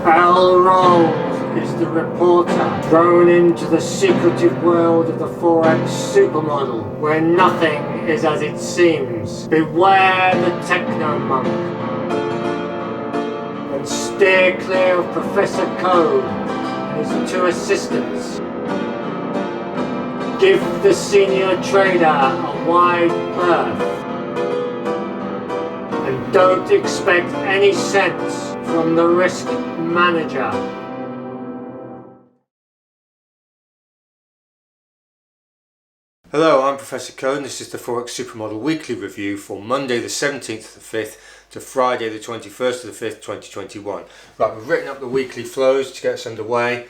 Bell rolls is the reporter thrown into the secretive world of the Forex Super Model, where nothing is as it seems. Beware the techno monk, and steer clear of Professor Code and his two assistants. Give the senior trader a wide berth, and don't expect any sense from the risk manager. Hello, I'm Professor Code and this is the Forex Super Model weekly review for Monday the 17th of the 5th to Friday the 21st of the 5th 2021. Right, we've written up the weekly flows to get us underway.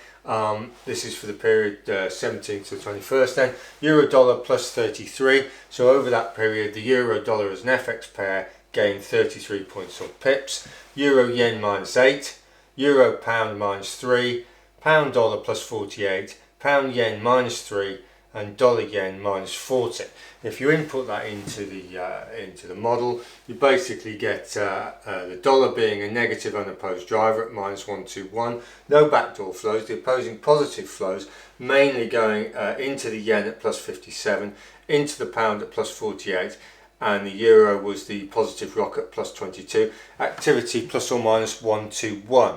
This is for the period 17th to the 21st then. Euro dollar plus 33, so over that period the euro dollar as an FX pair gained 33 points or pips. Euro yen minus 8, euro pound minus 3, pound dollar plus 48, pound yen minus 3, and dollar yen minus 40. If you input that into the model, you basically get the dollar being a negative unopposed driver at minus 121, no backdoor flows, the opposing positive flows mainly going into the yen at plus 57, into the pound at plus 48, and the euro was the positive rock at plus 22, activity plus or minus 121.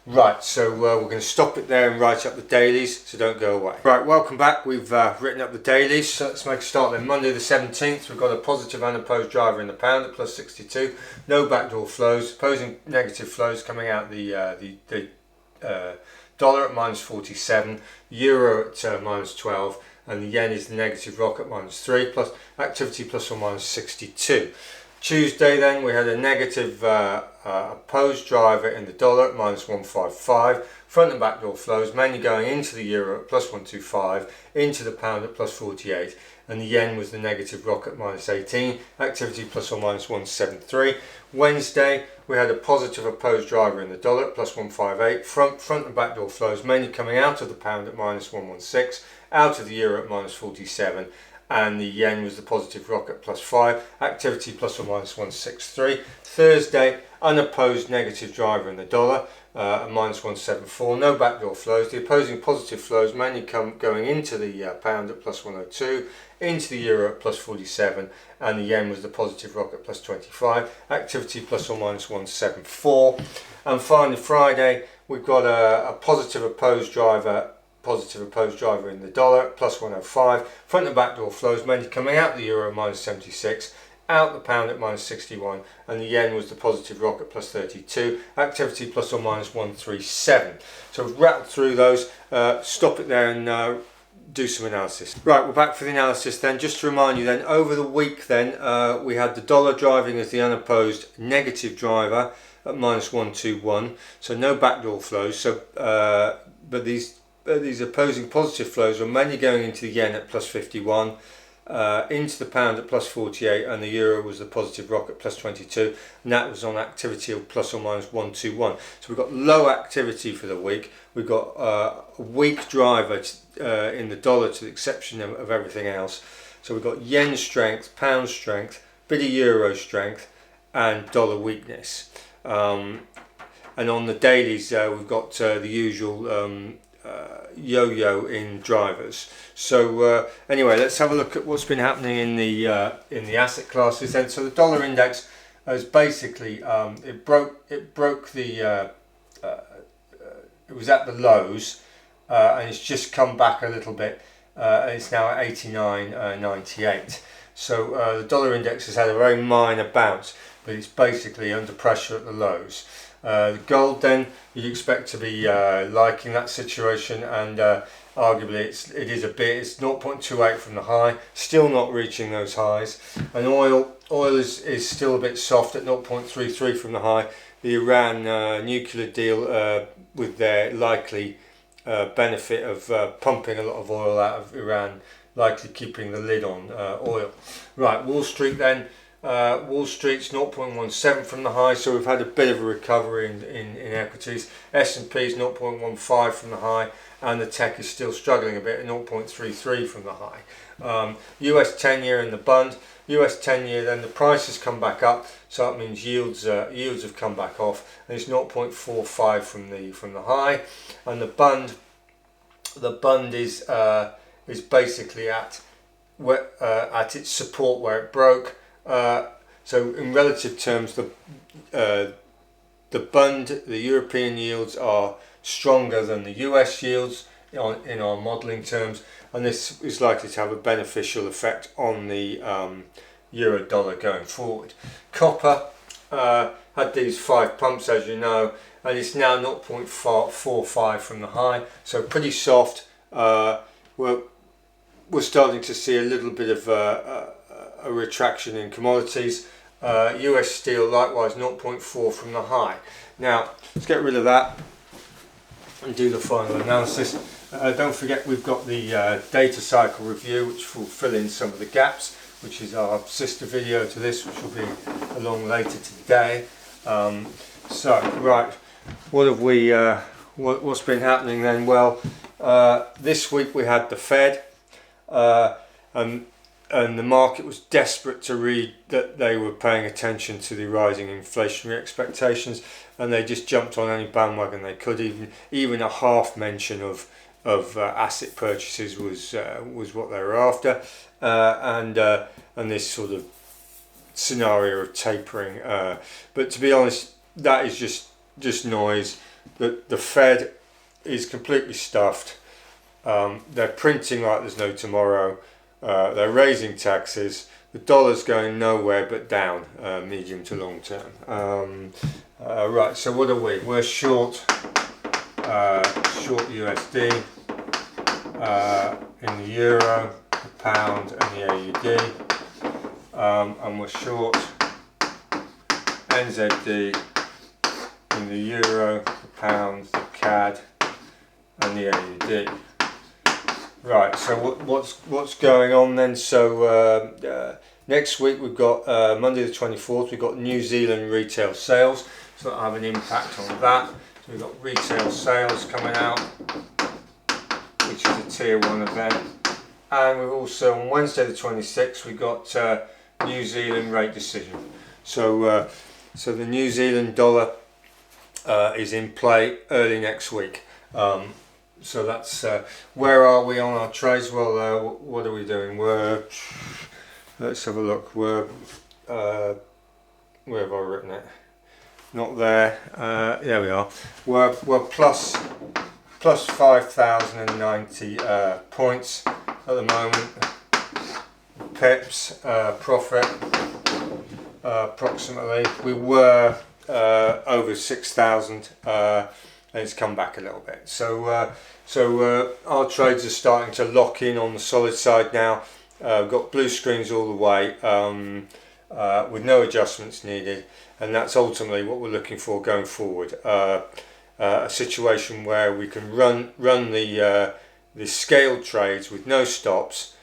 Right, so we're going to stop it there and write up the dailies, so don't go away. Right, welcome back. We've written up the dailies, so let's make a start then. Monday the 17th, we've got a positive unopposed driver in the pound at plus 62, no backdoor flows, opposing negative flows coming out the dollar at minus 47, euro at minus 12, and the yen is the negative rock at minus 3, plus activity plus or minus 62. Tuesday then we had a negative opposed driver in the dollar at minus 155, front and backdoor flows mainly going into the euro at plus 125, into the pound at plus 48, and the yen was the negative rock at minus 18, activity plus or minus 173. Wednesday we had a positive opposed driver in the dollar at plus 158, front and backdoor flows mainly coming out of the pound at minus 116, out of the euro at minus 47, and the yen was the positive rock at plus 5, activity plus or minus 163. Thursday, unopposed negative driver in the dollar at minus 174, no backdoor flows, the opposing positive flows mainly going into the pound at plus 102, into the euro at plus 47, and the yen was the positive rock at plus 25, activity plus or minus 174. And finally Friday, we've got a positive opposed driver in the dollar, plus 105, front and backdoor flows mainly coming out the euro at minus 76, out the pound at minus 61, and the yen was the positive rock at plus 32, activity plus or minus 137. So we've rattled through those, stop it there and do some analysis. Right, we're back for the analysis then. Just to remind you then, over the week then, we had the dollar driving as the unopposed negative driver at minus 121, so no backdoor flows, so but these opposing positive flows were mainly going into the yen at plus 51, into the pound at plus 48, and the euro was the positive rock at plus 22, and that was on activity of plus or minus 121. So we've got low activity for the week. We've got a weak driver in the dollar to the exception of everything else. So we've got yen strength, pound strength, bit of euro strength, and dollar weakness. And on the dailies we've got the usual yo-yo in drivers. So anyway, let's have a look at what's been happening in the asset classes then. So the dollar index has basically it broke the it was at the lows and it's just come back a little bit. It's now at 89.98. So the dollar index has had a very minor bounce, but it's basically under pressure at the lows. The gold then, you'd expect to be liking that situation, and arguably it is a bit, it's 0.28 from the high, still not reaching those highs, and oil is still a bit soft at 0.33 from the high. The Iran nuclear deal with their likely benefit of pumping a lot of oil out of Iran, likely keeping the lid on oil. Right, Wall Street then. Wall Street's 0.17 from the high, so we've had a bit of a recovery in equities. S&P's 0.15 from the high, and the tech is still struggling a bit at 0.33 from the high. US 10-year in the bund US 10-year, then the price has come back up, so that means yields have come back off, and it's 0.45 from the high, and the bund is basically at its support where it broke. So in relative terms, the bund, the European yields are stronger than the US yields in our modelling terms, and this is likely to have a beneficial effect on the euro dollar going forward. Copper had these 5 pumps, as you know, and it's now 0.45 from the high, so pretty soft. We're starting to see a little bit of a retraction in commodities. US steel likewise 0.4 from the high. Now let's get rid of that and do the final analysis. Don't forget we've got the data cycle review, which will fill in some of the gaps, which is our sister video to this, which will be along later today. So right, what have we what's been happening then? Well, this week we had the Fed, and the market was desperate to read that they were paying attention to the rising inflationary expectations, and they just jumped on any bandwagon they could. Even a half mention of asset purchases was what they were after, and this sort of scenario of tapering. But to be honest, that is just noise. The Fed is completely stuffed. They're printing like there's no tomorrow. They're raising taxes. The dollar's going nowhere but down, medium to long term. Right, so what are we? We're short USD in the euro, the pound, and the AUD, and we're short NZD in the euro, the pound, the CAD, and the AUD. Right, so what's going on then? So next week we've got Monday the 24th, we've got New Zealand retail sales, so that'll have an impact on that. So we've got retail sales coming out, which is a tier 1 event, and we've also on Wednesday the 26th we've got New Zealand rate decision. So the New Zealand dollar is in play early next week. So that's where are we on our trades? Well, what are we doing? Let's have a look. Where have I written it? Not there. There we are. We're plus 5,090 points at the moment. Pips profit approximately. We were over 6,000. And it's come back a little bit. So our trades are starting to lock in on the solid side now. We've got blue screens all the way, with no adjustments needed, and that's ultimately what we're looking for going forward. A situation where we can run the scaled trades with no stops,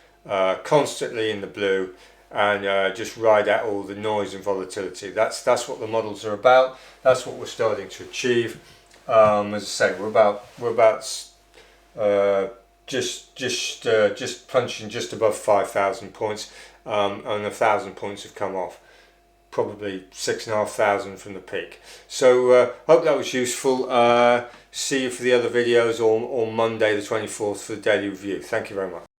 constantly in the blue, and just ride out all the noise and volatility. That's what the models are about. That's what we're starting to achieve. As I say, we're about just punching just above 5,000 points, and 1,000 points have come off, probably 6,500 from the peak. So hope that was useful. See you for the other videos on Monday the 24th for the daily review. Thank you very much.